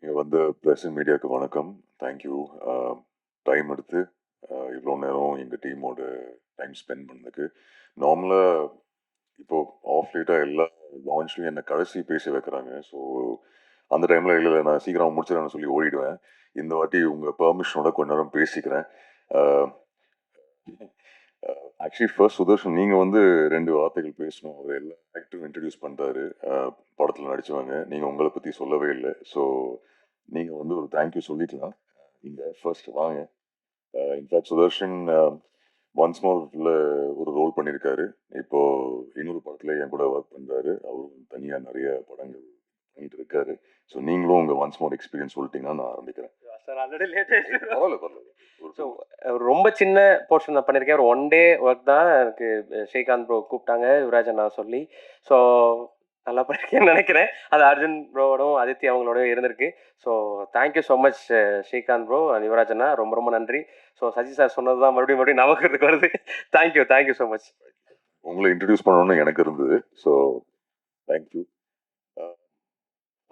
இங்கே வந்து press and மீடியாவுக்கு வணக்கம். தேங்க்யூ. டைம் எடுத்து இவ்வளோ நேரம் எங்கள் டீமோட டைம் ஸ்பெண்ட் பண்ணதுக்கு. நார்மலாக இப்போது ஆஃப் லேட்டாக எல்லா லான்ச்லையும் என்னை கடைசி பேச வைக்கிறாங்க. ஸோ அந்த டைமில் இல்லை நான் சீக்கிரம் முடிச்சிடறேன்னு சொல்லி ஓடிடுவேன். இந்த வாட்டி உங்கள் பெர்மிஷனோட கொஞ்ச நேரம் பேசிக்கிறேன். ஆக்சுவலி ஃபர்ஸ்ட் சுதர்ஷன் நீங்கள் வந்து 2 வார்த்தைகள் பேசணும். அவர் எல்லா ஆக்டரும் இன்ட்ரடியூஸ் பண்ணுறாரு படத்தில் நடித்தவங்க. நீங்கள் உங்களை பற்றி சொல்லவே இல்லை. ஸோ நீங்கள் வந்து ஒரு தேங்க்யூ சொல்லிக்கலாம். இங்கே ஃபர்ஸ்ட் வாங்க. இன்ஃபேக்ட் சுதர்ஷன் ஒன்ஸ் மோர்ல ஒரு ரோல் பண்ணியிருக்காரு. இப்போ இன்னொரு படத்தில் என் கூட ஒர்க் பண்ணுறாரு. அவரும் தனியாக நிறைய படங்கள் பண்ணிட்டு இருக்காரு. ஸோ நீங்களும் உங்கள் ஒன்ஸ் மோர் எக்ஸ்பீரியன்ஸ் சொல்லிட்டீங்கன்னா நான் ஆரம்பிக்கிறேன். சார் ஆல்ரெடி லேட் ஆயிடுச்சு. பரவாயில்ல பரவாயில்ல. ஸோ ரொம்ப சின்ன போர்ஷன் தான் பண்ணியிருக்கேன். ஒரு 1 டே ஒர்க் தான். எனக்கு ஸ்ரீகாந்த் ப்ரோ கூப்பிட்டாங்க யுவராஜ் அண்ணா சொல்லி. ஸோ நல்லா பண்ணியிருக்கேன்னு நினைக்கிறேன். அது அர்ஜுன் ப்ரோவோடும் ஆதித்யா அவங்களோடய இருந்திருக்கு. So thank you so much Srikanth bro and Yuvaraj அண்ணா. ரொம்ப ரொம்ப நன்றி. ஸோ சஜி சார் சொன்னது தான் மறுபடியும் நமக்கு வருது. Thank you so much. உங்களை இன்ட்ரடியூஸ் பண்ணணும்னு எனக்கு இருந்தது. So thank you.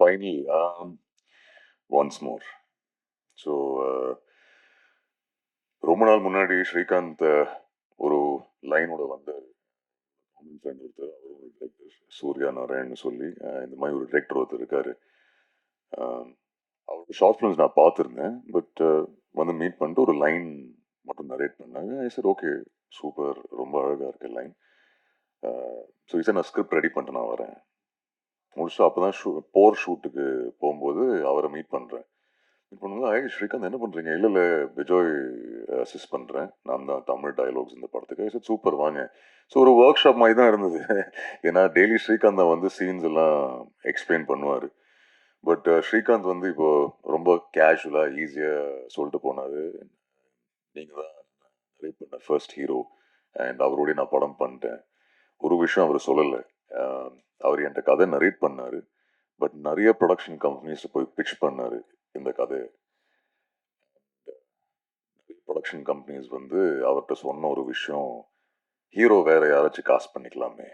Finally once more. So ரொம்ப நாள் முன்னாடி ஸ்ரீகாந்த் ஒரு லைனோட வந்தார். ஃப்ரெண்ட் ஒருத்தர், அவர் ஒரு டிரெக்டர் சூர்யா நாராயண் சொல்லி இந்த மாதிரி ஒரு டிரெக்டர் ஒருத்தர் இருக்காரு. அவரோட ஷார்ட் ஃபிலிம்ஸ் நான் பார்த்துருந்தேன். பட் வந்து மீட் பண்ணிட்டு ஒரு லைன் மட்டும் நரேட் பண்ணாங்க. சார் ஓகே சூப்பர், ரொம்ப அழகாக இருக்கு லைன். ஸோ சார் நான் ஸ்கிரிப்ட் ரெடி பண்ணிட்டு நான் வரேன். முடிச்சுட்டு அப்போ தான் போர் ஷூட்டுக்கு போகும்போது அவரை மீட் பண்ணுறேன். மீட் பண்ணும்போது ஸ்ரீகாந்த் என்ன பண்ணுறீங்க? இல்லை இல்லை விஜய் அசிஸ்ட் பண்ணுறேன், நான் தான் தமிழ் டயலாக்ஸ் இந்த படத்துக்கு. சார் சூப்பர் வாங்க. ஸோ ஒரு ஒர்க் ஷாப் மாதிரி தான் இருந்தது. ஏன்னா டெய்லி ஸ்ரீகாந்த் வந்து சீன்ஸ் எல்லாம் எக்ஸ்பிளைன் பண்ணுவார். பட் ஸ்ரீகாந்த் வந்து இப்போ ரொம்ப கேஷுவலாக ஈஸியாக சொல்லிட்டு போனார். நீங்கள் தான் நரேட் பண்ண ஃபர்ஸ்ட் ஹீரோ அண்ட் அவரோடய நான் படம் பண்ணிட்டேன். ஒரு விஷயம் அவர் சொல்லலை. அவர் என்கிட்ட கதை நரேட் பண்ணார். பட் நிறைய ப்ரொடக்ஷன் கம்பெனிஸ் போய் பிச் பண்ணார் இந்த கதையை. ப்ரொடக்ஷன் கம்பெனிஸ் வந்து அவர்கிட்ட சொன்ன ஒரு விஷயம், ஹீரோ வேற யாராச்சும் காஸ்ட் பண்ணிக்கலாமே.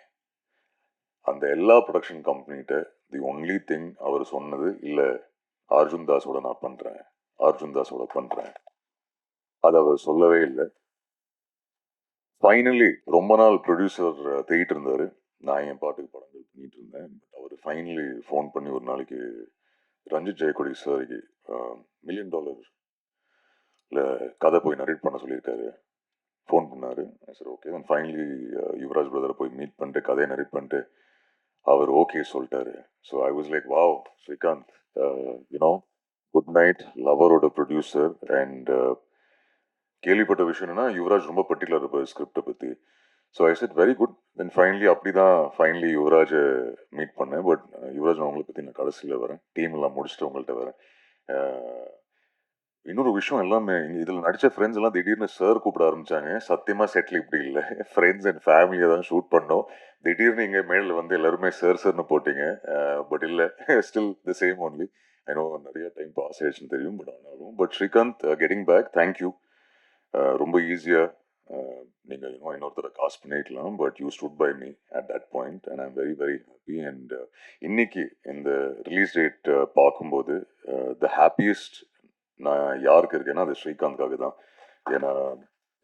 அந்த எல்லா ப்ரொடக்ஷன் கம்பெனிகிட்ட தி ஒன்லி திங் அவர் சொன்னது, இல்லை அர்ஜுன் தாஸோட நான் பண்ணுறேன், அர்ஜுன் தாஸோட பண்ணுறேன். அது அவர் சொல்லவே இல்லை. ஃபைனலி ரொம்ப நாள் ப்ரொடியூசர் தேடிட்டு இருந்தார். நான் என் பாட்டுக்கு படங்கள் பண்ணிட்டு இருந்தேன். பட் அவர் ஃபைனலி ஃபோன் பண்ணி ஒரு நாளைக்கு ரஞ்சித் ஜெயக்கொடி சாருக்கு $1 மில்லியன் கதை போய் நரேட் பண்ண சொல்லியிருக்காரு. ஃபோன் பண்ணார். சரி ஓகே. தென் ஃபைனலி யுவராஜ் பிரதரை போய் மீட் பண்ணிட்டு கதையை நரேட் பண்ணிட்டு அவர் ஓகே சொல்லிட்டாரு. So I was like wow Srikanth, you know Good Night லவரோட ப்ரொடியூசர். அண்ட் கேள்விப்பட்ட விஷயம் என்னன்னா யுவராஜ் ரொம்ப பர்டிகுலர் இருப்பார் ஸ்கிரிப்டை பற்றி. So I said very good. Then finally அப்படி தான் ஃபைனலி யுவராஜை மீட் பண்ணேன். பட் யுவராஜ் நான் உங்களை பற்றி நான் கடைசியில் வரேன், டீம் எல்லாம் முடிச்சுட்டு உங்கள்கிட்ட வரேன். இன்னொரு விஷயம், எல்லாமே இதில் நடித்த ஃப்ரெண்ட்ஸ் எல்லாம் திடீர்னு சார் கூப்பிட ஆரம்பிச்சாங்க. சத்தியமாக செட்டில் இப்படி இல்லை, ஃப்ரெண்ட்ஸ் அண்ட் ஃபேமிலியை தான் ஷூட் பண்ணோம். திடீர்னு இங்கே மேலில் வந்து எல்லாருமே சார்னு போட்டிங்க. பட் இல்லை, still the same only. I know நிறைய டைம் பாஸ் ஆயிடுச்சுன்னு தெரியும். பட் ஆனாலும் but Srikanth getting back, thank you. ரொம்ப ஈஸியாக நீங்கள் இன்னொருத்தரை காஸ்ட் பண்ணிக்கலாம். But you stood by me at that point and I'm very very happy. And இன்னைக்கு இந்த ரிலீஸ் டேட் பார்க்கும்போது த ஹாப்பியஸ்ட் நான் யாருக்கு இருக்கேன்னா அது ஸ்ரீகாந்த்காக தான். ஏன்னா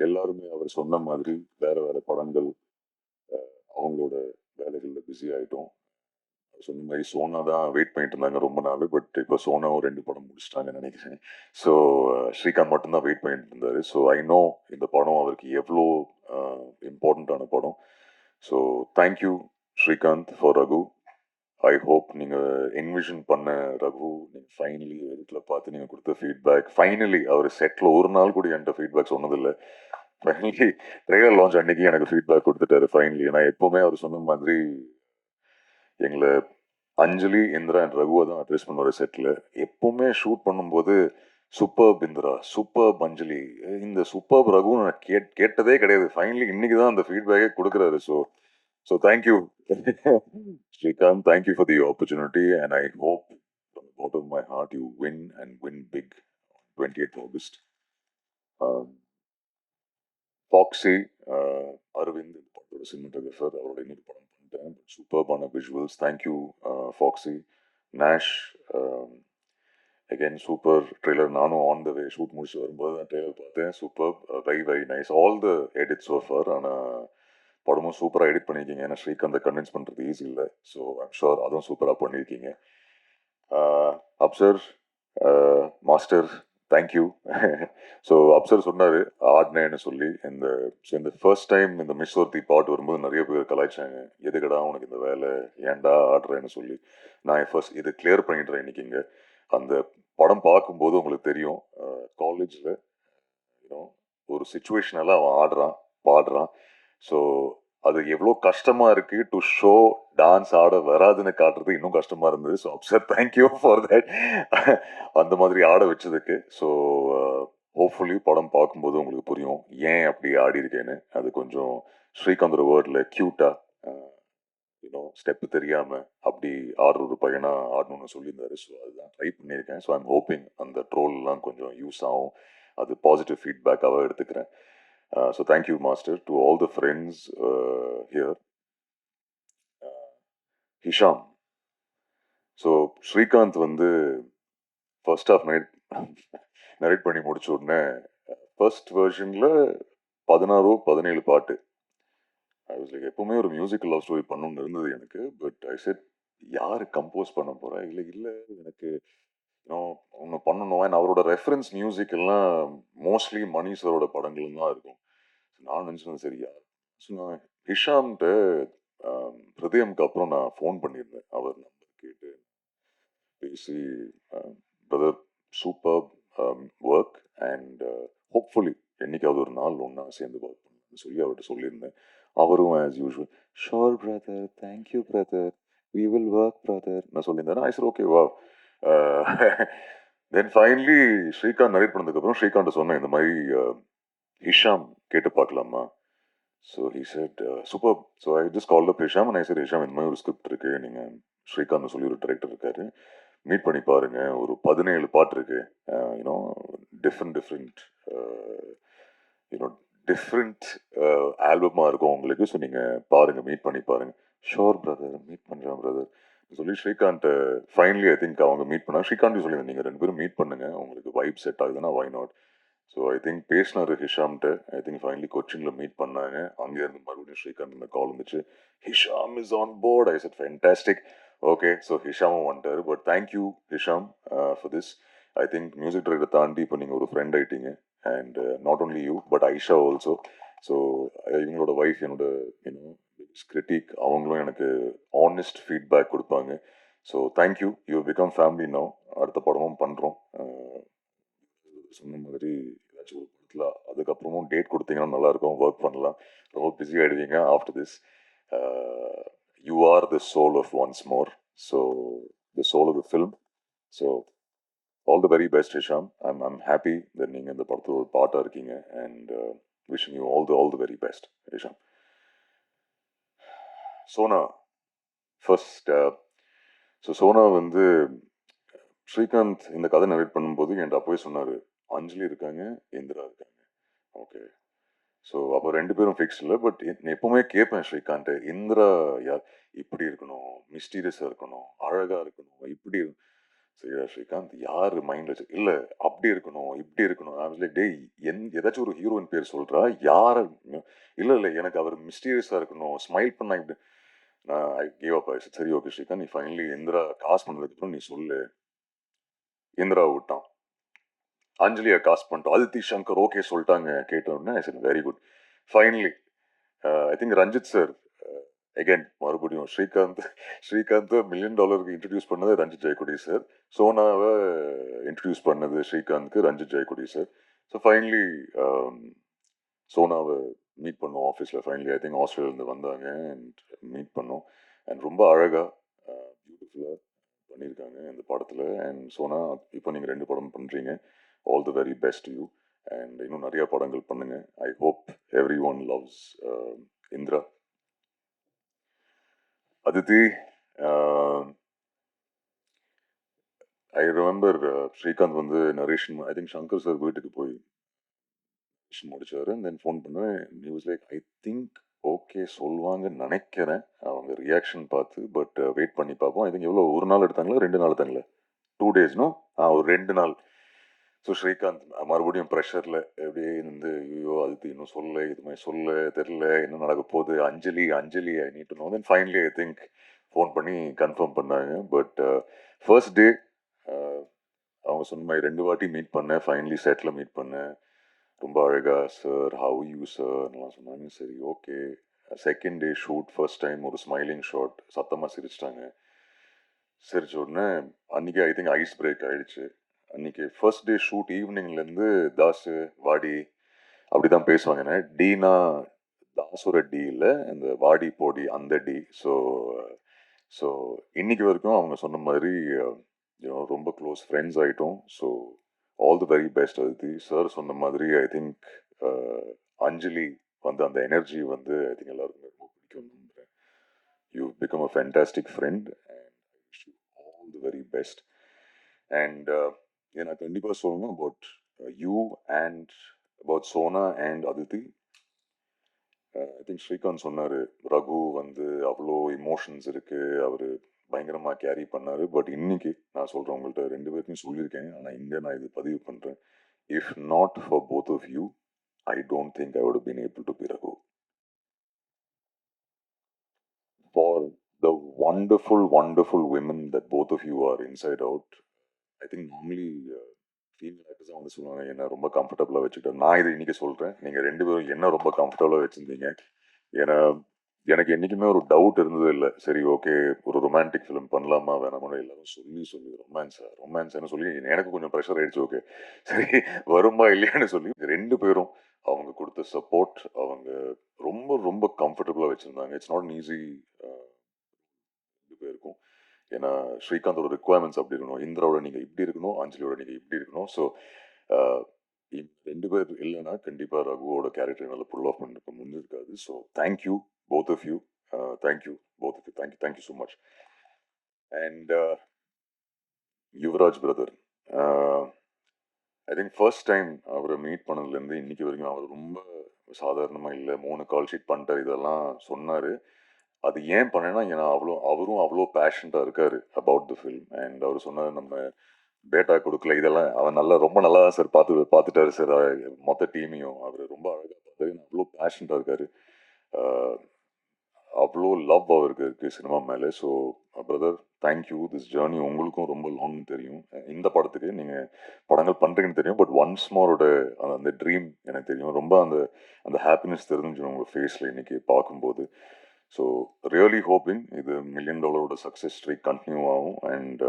எல்லாருமே அவர் சொன்ன மாதிரி வேற வேற படங்கள் அவங்களோட வேலைகளில் பிஸி ஆகிட்டோம். சொன்ன மாதிரி சோனா தான் வெயிட் பண்ணிட்டு இருந்தாங்க ரொம்ப நாள். பட் இப்போ சோனா 2 படம் முடிச்சிட்டாங்கன்னு நினைக்கிறேன். ஸோ ஸ்ரீகாந்த் மட்டும்தான் வெயிட் பண்ணிட்டு இருந்தாரு. ஸோ ஐ நோ இந்த படம் அவருக்கு எவ்வளோ இம்பார்ட்டண்ட்டான படம். So thank you Srikanth for Raghu. I hope நீங்கள் என்விஷன் பண்ண ரகு நீங்கள் ஃபைனலி எடிட்டில் பார்த்து நீங்கள் கொடுத்த ஃபீட்பேக், ஃபைனலி அவர் செட்டில் ஒரு நாள் கூட என்கிட்ட ஃபீட்பேக் சொன்னதில்லை. ஃபைனலி ட்ரெய்லர் லான்ச் அன்னைக்கு எனக்கு ஃபீட்பேக் கொடுத்துட்டாரு ஃபைனலி. ஏன்னா எப்போவுமே அவர் சொன்ன மாதிரி எங்களை அஞ்சலி, இந்திரா அண்ட் ரகுவை தான் அட்ரஸ் பண்ணுவார் செட்டில். எப்போவுமே ஷூட் பண்ணும்போது சூப்பர் இந்திரா, சூப்பர் அஞ்சலி, இந்த சூப்பர் ரகு நான் கேட்டதே கிடையாது. ஃபைனலி இன்னைக்கு தான் அந்த ஃபீட்பேக்கே கொடுக்குறாரு. So thank you Srikanth, thank you for the opportunity, and I hope from the bottom of my heart you win and win big on 28th August. Foxy, Arvind, the cinematographer, அவரோட இன்னொரு படம் பண்ணிட்டேன். சூப்பர்பான visuals. Thank you Foxy. Nash, again super trailer. நானும் on the way shoot முடிச்சு வரும்போது தான் trailer பார்த்தேன். Super, very very nice all the edits so far. ஆனால் படமும் சூப்பராக எடிட் பண்ணியிருக்கீங்க. ஏன்னா ஸ்ரீகாந்தை கன்வின்ஸ் பண்ணுறது ஈஸி இல்லை. ஸோ ஐம் ஷுர் அதுவும் சூப்பராக பண்ணியிருக்கீங்க. Afsar, master, thank you. So Afsar சொன்னார் ஆடினேன்னு சொல்லி. இந்த ஃபர்ஸ்ட் டைம் இந்த மிஸ் ஒருத்தி பாட்டு வரும்போது நிறைய பேர் கலாய்ச்சாங்க, எதுக்கடா உனக்கு இந்த வேலை, ஏன்டா ஆடுறேன்னு சொல்லி. நான் ஃபர்ஸ்ட் இதை கிளியர் பண்ணிடுறேன் இன்னைக்கு. இங்கே அந்த படம் பார்க்கும்போது உங்களுக்கு தெரியும், காலேஜில் ஒரு சுச்சுவேஷனெல்லாம் அவன் ஆடுறான், பாடுறான். ஸோ அது எவ்வளோ கஷ்டமா இருக்கு டு ஷோ டான்ஸ் ஆட வராதுன்னு காட்டுறது இன்னும் கஷ்டமா இருந்தது. So Afsar thank you for that. அந்த மாதிரி ஆட வச்சதுக்கு. ஸோ ஹோப்ஃபுல்லி படம் பார்க்கும்போது உங்களுக்கு புரியும் ஏன் அப்படி ஆடி இருக்கேன்னு. அது கொஞ்சம் ஸ்ரீகாந்த் வேர்டில் க்யூட்டா, ஸ்டெப்பு தெரியாம அப்படி ஆடுற ஒரு பையனா ஆடணும்னு சொல்லியிருந்தாரு. ஸோ அதுதான் ட்ரை பண்ணியிருக்கேன். ஸோ ஐம் ஹோப்பிங் அந்த ட்ரோல்லாம் கொஞ்சம் யூஸ் ஆகும், அது பாசிட்டிவ் ஃபீட்பேக்காக எடுத்துக்கிறேன். So thank you master. To all the friends here. Hisham, so Srikanth வந்து ஃபர்ஸ்ட் ஆஃப் நரேட் பண்ணி முடிச்ச உடனே ஃபர்ஸ்ட் வெர்ஷனில் 16-17 பாட்டு. ஐ வாஸ் லைக், எப்பவுமே ஒரு மியூசிக்கல் லவ் ஸ்டோரி பண்ணணும்னு இருந்தது எனக்கு. பட் ஐ செட், யார் கம்போஸ் பண்ண போறா? இல்லை எனக்கு ஒன்று பண்ணணும். அண்ட் அவரோட ரெஃபரன்ஸ் மியூசிக் எல்லாம் மோஸ்ட்லி மணி சரோட படங்கள் தான் இருக்கும். நான் நினச்சேன் சரி யார். ஸோ நான் ஹிஷாம்கிட்ட ஹிருதயம்க்கு அப்புறம் நான் ஃபோன் பண்ணியிருந்தேன். அவர் நம்பர் கேட்டு பேசி, brother super work and hopefully என்னைக்காவது ஒரு நாள் ஒன்றா சேர்ந்து ஒர்க் பண்ணணும்னு சொல்லி அவர்கிட்ட சொல்லியிருந்தேன். அவரும் as usual sure brother, thank you brother, we will work brother நான் சொல்லியிருந்தேன். ஐ சார் ஓகே வா. தென் ஃபைனலி ஸ்ரீகாந்த் நரேட் பண்ணதுக்கப்புறம் ஸ்ரீகாந்த் சொன்னேன், இந்த மாதிரி ஹிஷாம் கேட்டு பார்க்கலாமா. So he said super. So I just call up Hisham and I set, Hisham இந்த மாதிரி ஒரு ஸ்கிரிப்ட் இருக்கு, நீங்கள் ஸ்ரீகாந்த் சொல்லி ஒரு டைரக்டர் இருக்காரு, மீட் பண்ணி பாருங்க, ஒரு 17 பாட்டு இருக்கு, யூனோ டிஃப்ரெண்ட் யூனோ டிஃப்ரெண்ட் ஆல்பமாக இருக்கும் உங்களுக்கு. ஸோ நீங்கள் பாருங்கள், மீட் பண்ணி பாருங்கள். ஷோர் பிரதர், மீட் பண்ணுறேன் பிரதர் சொல்லி ஸ்ரீகாந்த் ஃபைனலி ஐ திங்க் அவங்க மீட் பண்ணாங்க. ஸ்ரீகாந்த் சொல்லியிருந்தேன், நீங்கள் 2 பேரும் மீட் பண்ணுங்க, உங்களுக்கு வைப் செட் ஆகுதுன்னா why not. So I think பேசினார் ஹிஷாம்கிட்ட. ஐ திங்க் ஃபைனலி கொச்சின்ல மீட் பண்ணாங்க. அங்கேருந்து மறுபடியும் ஸ்ரீகாந்த் இந்த கால் வந்துச்சு, Hesham is on board. I said fantastic. Okay, so ஹிஷாமும் வந்துட்டார். But thank you Hesham for this. I think music director தாண்டி இப்போ நீங்கள் ஒரு ஃப்ரெண்ட் ஆயிட்டீங்க. And not only you but Aisha also. So இவங்களோட ஒய்ஃப் என்னோட கிரிட்டிக், அவங்களும் எனக்கு ஆனஸ்ட் ஃபீட்பேக் கொடுப்பாங்க. So thank you, you become family now. அடுத்த படமும் பண்ணுறோம். சொன்ன மாதிரி ஏதாச்சும் ஒரு படத்தில் அதுக்கப்புறமும் டேட் கொடுத்தீங்கன்னா நல்லாயிருக்கும், ஒர்க் பண்ணலாம். ரொம்ப பிஸி ஆகிடுவீங்க after this. You are the soul of once more. So the soul of the film. So all the very best Hesham. I'm happy that நீங்கள் இந்த படத்தில் ஒரு பாட்டாக இருக்கீங்க. And wishing you all the very best Hesham. Sona first. So Sona வந்து ஸ்ரீகாந்த் இந்த கதை narrate பண்ணும்போது என்கிட்ட அப்போவே சொன்னார், அஞ்சலி இருக்காங்க, இந்திரா இருக்காங்க. ஓகே, ஸோ அப்போ 2 பேரும் ஃபிக்ஸ் இல்லை. பட் எப்பவுமே கேட்பேன் ஸ்ரீகாந்த், இந்திரா யார், இப்படி இருக்கணும், மிஸ்டீரியஸாக இருக்கணும், அழகாக இருக்கணும், இப்படி சரியா ஸ்ரீகாந்த் யார் மைண்டில் வச்சு, இல்லை அப்படி இருக்கணும், இப்படி இருக்கணும். அதில் டே ஏதாச்சும் ஒரு ஹீரோயின் பேர் சொல்கிறா, யார். இல்லை எனக்கு அவர் மிஸ்டீரியஸாக இருக்கணும், ஸ்மைல் பண்ணா இப்படி. நான் ஐ கேவ் அப். சரி ஓகே ஸ்ரீகாந்த், நீ ஃபைனலி இந்திரா காசு பண்ணதுக்கப்புறம் நீ சொல்லு. இந்திரா விட்டான், அஞ்சலியை காஸ்ட் பண்ணிட்டோம், அதித்தி சங்கர் ஓகே சொல்லிட்டாங்க. கேட்டோன்னே I said very good. Finally I think Ranjith sir again மறுபடியும் ஸ்ரீகாந்த் $1 million இன்ட்ரடியூஸ் பண்ணது ரஞ்சித் ஜெயக்குடி சார். சோனாவை இன்ட்ரடியூஸ் பண்ணது ஸ்ரீகாந்த்க்கு Ranjith Jayakudi sir. So finally சோனாவை மீட் பண்ணோம் ஆஃபீஸில். ஃபைனலி ஐ திங்க் ஆஸ்திரேலியாவிலேருந்து வந்தாங்க அண்ட் மீட் பண்ணோம். அண்ட் ரொம்ப அழகாக பியூட்டிஃபுல்லாக பண்ணியிருக்காங்க இந்த படத்தில். அண்ட் சோனா, இப்போ நீங்கள் 2 படம் பண்ணுறீங்க, all the very best you. And இன்னும் நிறைய படங்கள் பண்ணுங்க. I hope every one loves Indira. Aditi, I remember Srikanth வந்து narration, I think Shankar sir வீட்டுக்கு போய் முடிச்சாரு. தென் ஃபோன் பண்ணேன். He was like, I think okay சொல்லுவாங்கன்னு நினைக்கிறேன் அவங்க ரியாக்ஷன் பார்த்து. பட் வெயிட் பண்ணி பார்ப்போம். ஐ திங்க் எவ்வளோ, ஒரு நாள் எடுத்தாங்களா 2 நாள் எடுத்தாங்களா? 2 டேஸ்னோ ஒரு 2 நாள். ஸோ ஸ்ரீகாந்த் மறுபடியும் ப்ரெஷரில் எப்படியே இருந்து ஐயோ அதுக்கு இன்னும் சொல்ல இதுமாதிரி சொல்ல தெரில என்ன நடக்க போகுது Anjali Anjali I need to know then finally I think phone பண்ணி கன்ஃபார்ம் பண்ணாங்க. பட் ஃபர்ஸ்ட் டே அவங்க சொன்ன மாதிரி 2 வாட்டி மீட் பண்ணேன். ஃபைனலி செட்டில் மீட் பண்ணேன். ரொம்ப அழகா சார் ஹவ் யூ சார்லாம் சொன்னாங்க. சரி okay. Second day shoot first time ஒரு ஸ்மைலிங் ஷாட் சத்தமாக சிரிச்சிட்டாங்க. சிரிச்ச உடனே அன்றைக்கி ஐ திங்க் ஐஸ் பிரேக் ஆகிடுச்சு. அன்றைக்கி ஃபர்ஸ்ட் டே ஷூட் ஈவினிங்லேருந்து தாஸு வாடி அப்படி தான் பேசுவாங்க. என்ன டீனா தாஸோட டி இல்லை இந்த வாடி போடி அந்த டி. ஸோ ஸோ இன்னைக்கு வரைக்கும் அவங்க சொன்ன மாதிரி ரொம்ப க்ளோஸ் ஃப்ரெண்ட்ஸ் ஆகிட்டோம். So all the very best Aditi. Sir சொன்ன மாதிரி ஐ திங்க் அஞ்சலி வந்து அந்த எனர்ஜி வந்து ஐ திங்க் எல்லாருக்குமே ரொம்ப பிடிக்கும் நம்புகிறேன். You become a fantastic friend and I wish you all the very best. And நான் கண்டிப்பாக சொல்லணும் about you and about Sona and Aditi. I think Srikanth சொன்னார் ரகு வந்து அவ்வளோ இமோஷன்ஸ் இருக்குது அவர் பயங்கரமாக கேரி பண்ணார். பட் இன்னைக்கு நான் சொல்கிறேன் உங்கள்கிட்ட 2 பேருக்கும் சொல்லியிருக்கேன். ஆனால் இங்கே நான் இது பதிவு பண்ணுறேன். If not for both of you I don't think I would have been able to be Raghu. For the wonderful, wonderful women that both of you are inside out, I think normally female actors வந்து சொல்லுவாங்க என்ன ரொம்ப கம்ஃபர்டபுளாக வச்சுக்கிட்டேன். நான் இதை இன்னைக்கு சொல்கிறேன். நீங்கள் 2 பேரும் என்ன ரொம்ப கம்ஃபர்டபுளாக வச்சுருந்தீங்க. ஏன்னா எனக்கு என்றைக்குமே ஒரு டவுட் இருந்தது இல்லை. சரி ஓகே ஒரு ரொமான்டிக் ஃபிலிம் பண்ணலாமா வேணாமா எல்லாரும் சொல்லி ரொமான்ஸ்னு சொல்லி எனக்கு கொஞ்சம் ப்ரெஷர் ஆயிடுச்சு. ஓகே சரி வருமா இல்லையான்னு சொல்லி 2 பேரும் அவங்க கொடுத்த சப்போர்ட் அவங்க ரொம்ப ரொம்ப கம்ஃபர்டபுளாக வச்சுருந்தாங்க. இட்ஸ் நாட் ஈஸி 2 பேருக்கும். ஏன்னா ஸ்ரீகாந்தோட ரிக்குவயர்மெண்ட்ஸ் அப்படி இருக்கணும். இந்திராவோட நீங்கள் இப்படி இருக்கணும், அஞ்சலியோட நீங்கள் இப்படி இருக்கணும். ஸோ 2 பேர் இல்லைன்னா கண்டிப்பாக ரகுவோட கேரக்டர் நல்லா புல் ஆஃப் பண்ணிருக்க முடிஞ்சிருக்காது. So thank you both of you. Thank you both of you. Thank you so much. And Yuvaraj brother I think first time அவரை மீட் பண்ணதுலேருந்து இன்னைக்கு வரைக்கும் அவர் ரொம்ப சாதாரணமாக இல்லை 3 கால் ஷீட் பண்ணிட்டார் இதெல்லாம் சொன்னார். அது ஏன் பண்ணேன்னா ஏன்னா அவரும் அவ்வளோ பேஷண்டாக இருக்கார் அபவுட் த ஃபில்ம். அண்ட் அவர் சொன்னார் நம்ம பேட்டா கொடுக்கல இதெல்லாம் அவன் ரொம்ப நல்லா தான் சார் பார்த்துட்டாரு சார் மொத்த டீமையும். அவர் ரொம்ப அழகாக பார்த்தாரு. அவ்வளோ பேஷண்டாக இருக்கார். அவ்வளோ லவ் அவருக்கு இருக்குது சினிமா மேலே. So brother thank you. This journey உங்களுக்கும் ரொம்ப லாங்னு தெரியும். இந்த படத்துக்கு நீங்கள் படங்கள் பண்ணுறீங்கன்னு தெரியும். பட் ஒன்ஸ் மோரோட அந்த ட்ரீம் எனக்கு தெரியும். ரொம்ப அந்த ஹாப்பினஸ் தெரிஞ்சிடும் உங்கள் ஃபேஸில் இன்னைக்கு பார்க்கும்போது. ஸோ ரியலி ஹோப்பிங் இது $1 million சக்ஸஸ் ஸ்ட்ரீக் கண்டினியூ ஆகும். அண்ட்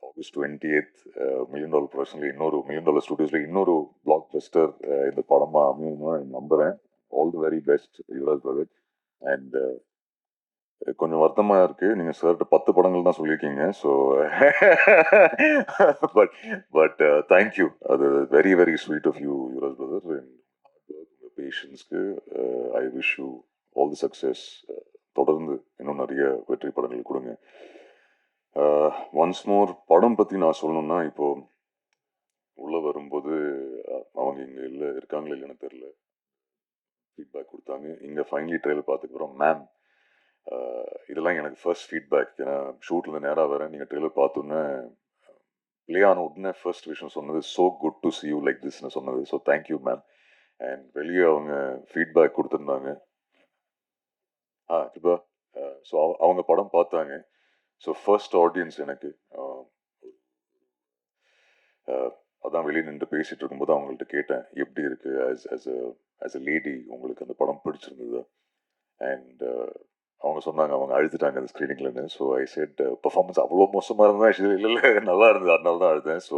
ஆகஸ்ட் 28th $1 million ப்ரொடக்ஷனில் இன்னொரு $1 million ஸ்டுடியோஸில் இன்னொரு பிளாக் பஸ்டர் இந்த படமாக அமையுமா நம்புகிறேன். All the very best Yuvaraj brother. And கொஞ்சம் வருத்தமாக இருக்குது நீங்கள் சார்கிட்ட 10 படங்கள் தான் சொல்லியிருக்கீங்க. So but thank you. அது very very sweet of you Yuvaraj brother. And உங்கள் பேஷன்ஸ்க்கு I wish you all the success. தொடர்ந்து இன்னும் நிறைய வெற்றி படங்கள் கொடுங்க. ஒன்ஸ் மோர் படம் பற்றி நான் சொல்லணும்னா இப்போது உள்ளே வரும்போது அவங்க இங்கே இருக்காங்களா இல்லைன்னு தெரில ஃபீட்பேக் கொடுத்தாங்க. இங்கே ஃபைனலி ட்ரெயிலர் பார்த்துக்கிறோம் மேம். இதெல்லாம் எனக்கு ஃபர்ஸ்ட் ஃபீட்பேக். ஏன்னா ஷூட்லேருந்து நேராக வரேன். நீங்கள் ட்ரெயிலர் பார்த்தோன்னே ப்ளே ஆன உடனே ஃபர்ஸ்ட் விஷயம் சொன்னது so good to see you like திஸ்ன்னு சொன்னது. So thank you ma'am. அண்ட் வெளியே அவங்க ஃபீட்பேக் கொடுத்துருந்தாங்க. இப்போ ஸோ அவங்க படம் பார்த்தாங்க. ஸோ ஃபர்ஸ்ட் ஆடியன்ஸ் எனக்கு அதான் வெளியே நின்று பேசிகிட்டு இருக்கும்போது அவங்கள்ட்ட கேட்டேன் எப்படி இருக்குது ஆஸ் அ லேடி உங்களுக்கு அந்த படம் பிடிச்சிருந்தது. அண்ட் அவங்க சொன்னாங்க அவங்க அழுதுட்டாங்க அந்த ஸ்க்ரீனிங்லன்னு. ஸோ ஐ செட் பர்ஃபார்மன்ஸ் அவ்வளோ மோசமாக இருந்தால் ஆக்சுவலி இல்லை நல்லா இருந்தது அதனால தான் அழுதேன். So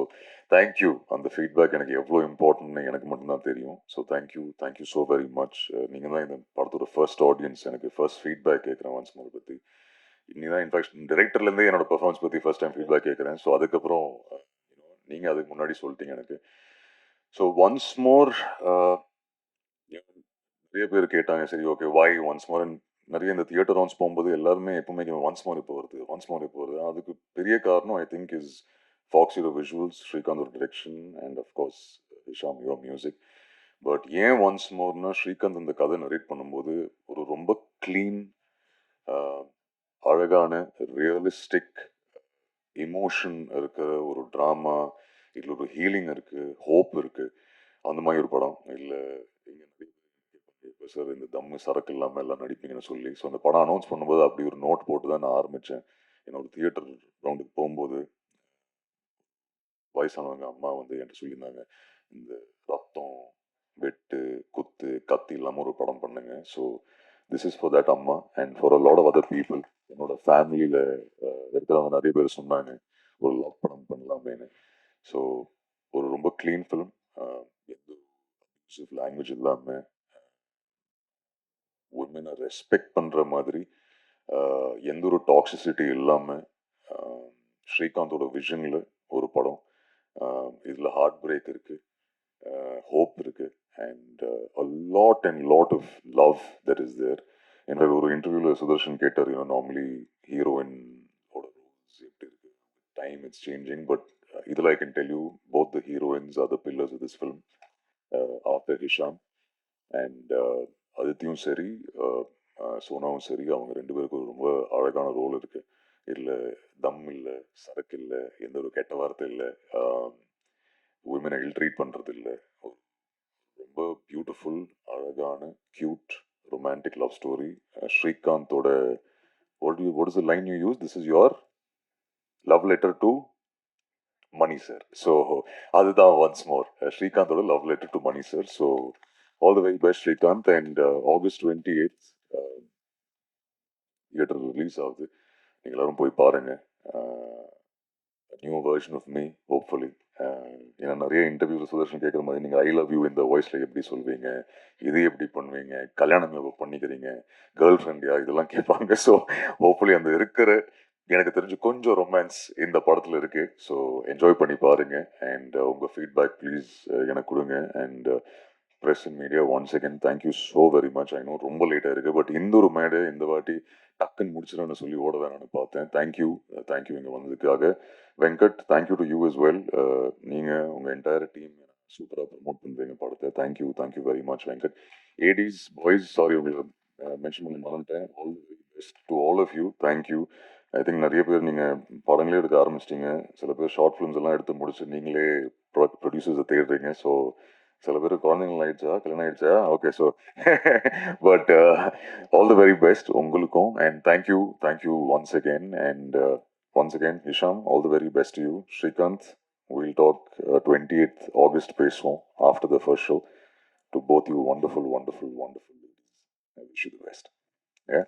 thank you. அந்த ஃபீட்பேக் எனக்கு எவ்வளோ இம்பார்ட்டன்ட்னு எனக்கு மட்டும்தான் தெரியும். So thank you so very much. நீங்கள் தான் இந்த படத்தோட ஃபர்ஸ்ட் ஆடியன்ஸ். எனக்கு ஃபர்ஸ்ட் ஃபீட்பேக் கேட்குறேன் ஒன்ஸ் மோர் பற்றி. இன்னி தான் இன்ஃபேக்ட் டைரக்டர்லேருந்தே என்னோட பர்ஃபார்மன்ஸ் பற்றி ஃபர்ஸ்ட் டைம் ஃபீட்பேக் கேட்குறேன். ஸோ அதுக்கப்புறம் நீங்கள் அதுக்கு முன்னாடி சொல்லிட்டீங்க எனக்கு. ஸோ ஒன்ஸ் மோர் நிறைய பேர் கேட்டாங்க சரி ஓகே வாய் ஒன்ஸ் மோர். நிறைய இந்த தியேட்டர் ரவுண்ட்ஸ் போகும்போது எல்லாருமே எப்பவுமே ஒன்ஸ் மோர் இப்போ வருது. அதுக்கு பெரிய காரணம் I think is fox hero visuals, Srikanth direction and of course Hesham your music. But ஏன் ஒன்ஸ் மோர்னா ஸ்ரீகாந்த் இந்த கதை நரேட் பண்ணும்போது ஒரு ரொம்ப க்ளீன் அழகான ரியலிஸ்டிக் எமோஷன் இருக்கிற ஒரு ட்ராமா, இதில் ஒரு ஹீலிங் இருக்குது, ஹோப் இருக்குது. அந்த மாதிரி ஒரு படம் இல்லை. இப்போ சார் இந்த தம்மு சரக்கு இல்லாமல் எல்லாம் நடிப்பீங்கன்னு சொல்லி, ஸோ அந்த படம் அனௌன்ஸ் பண்ணும்போது அப்படி ஒரு நோட் போட்டு தான் நான் ஆரம்பித்தேன். என்னோட தியேட்டர் ரவுண்டுக்கு போகும்போது வயசானவங்க அம்மா வந்து என்கிட்ட சொல்லியிருந்தாங்க, இந்த ரத்தம், வெட்டு, குத்து, கத்தி இல்லாமல் ஒரு படம் பண்ணுங்க. So this is for that அம்மா and for a lot of other people. என்னோட ஃபேமிலியில் இருக்கிறவங்க நிறைய பேர் சொன்னாங்க ஒரு லவ் படம் பண்ணலாமேன்னு. ஸோ ஒரு ரொம்ப க்ளீன் ஃபிலிம், எந்த லாங்குவேஜ் இல்லாமல் உமனை ரெஸ்பெக்ட் பண்ணுற மாதிரி, எந்த ஒரு டாக்ஸிசிட்டி இல்லாமல் ஸ்ரீகாந்தோட விஷனில் ஒரு படம். இதில் ஹார்ட் பிரேக் இருக்குது, ஹோப் இருக்குது, and lot of love that is there. என்ற ஒரு இன்டர்வியூவில் சுதர்ஷன் கேட்டார், நார்மலி ஹீரோயின் ரோல்ஸ் எப்படி இருக்கு, டைம் இட்ஸ் சேஞ்சிங், பட் இதில் I can tell you both the heroines are the pillars of this film after Hesham. And அதித்தியும் சரி, சோனாவும் சரி, அவங்க ரெண்டு பேருக்கும் ரொம்ப அழகான ரோல் இருக்கு. இல்லை தம் இல்லை, சரக்கு இல்லை, எந்த ஒரு கெட்ட வார்த்தை இல்லை, உமனை இல்ட்ரீட் பண்ணுறது இல்லை. ரொம்ப பியூட்டிஃபுல், அழகான, கியூட், ரொமான்டிக் லவ் ஸ்டோரி. ஸ்ரீகாந்தோட what is the line you use? This is your love letter to Mani sir. So அதுதான் ஒன்ஸ் மோர் ஸ்ரீகாந்தோட love letter to Mani sir. So all the very best Srikanth. And August 28th theatre release ஆகுது. நீங்கள் எல்லாரும் போய் பாருங்க. New version of me hopefully. ஏன்னா நிறைய இன்டர்வியூவில் சுதர்ஷன் கேட்குற மாதிரி நீங்கள் ஐ லவ் யூ இந்த வாய்ஸில் எப்படி சொல்வீங்க, இது எப்படி பண்ணுவீங்க, கல்யாணம் எப்போ பண்ணிக்கிறீங்க, கேர்ள் ஃப்ரெண்டியா, இதெல்லாம் கேட்பாங்க. ஸோ ஹோப்ஃபுல்லி அந்த இருக்கிற எனக்கு தெரிஞ்சு கொஞ்சம் ரொமான்ஸ் இந்த படத்தில் இருக்கு. ஸோ என்ஜாய் பண்ணி பாருங்க. அண்ட் உங்கள் ஃபீட்பேக் ப்ளீஸ் எனக்கு கொடுங்க. And press and media once again thank you so very much. I know ரொம்ப லேட்டாக இருக்குது, பட் இந்த ஒரு மேடை இந்த வாட்டி டக்குன்னு முடிச்சிடணும்னு சொல்லி ஓட வேணான்னு பார்த்தேன். தேங்க்யூ இங்கே வந்ததுக்காக. Venkat, thank you to you as well. நீங்கள் உங்கள் என்டையர் டீம் சூப்பராக ப்ரமோட் பண்ணுறீங்க படத்தை. Thank you very much Venkat. ஏடிஸ் பாய்ஸ், சாரி உங்களுக்கு மென்ஷன் பண்ண மறந்துட்டேன். All the very best to all of you. Thank you. I think நிறைய பேர் நீங்கள் படங்களே எடுக்க ஆரம்பிச்சிட்டிங்க. சில பேர் ஷார்ட் ஃபிலிம்ஸ் எல்லாம் எடுத்து முடிச்சு நீங்களே ப்ரொடியூசர்ஸை தேடுறீங்க. ஸோ சில பேர் குழந்தைங்கள் ஆயிடுச்சா, கல்யாணம் ஆயிடுச்சா, okay. So but all the very best உங்களுக்கும். And thank you once again. And once again Hisham, all the very best to you. Srikanth, we'll talk 28th August பேசுவோம் after the first show. To both you, wonderful ladies. I wish you the best. Yeah.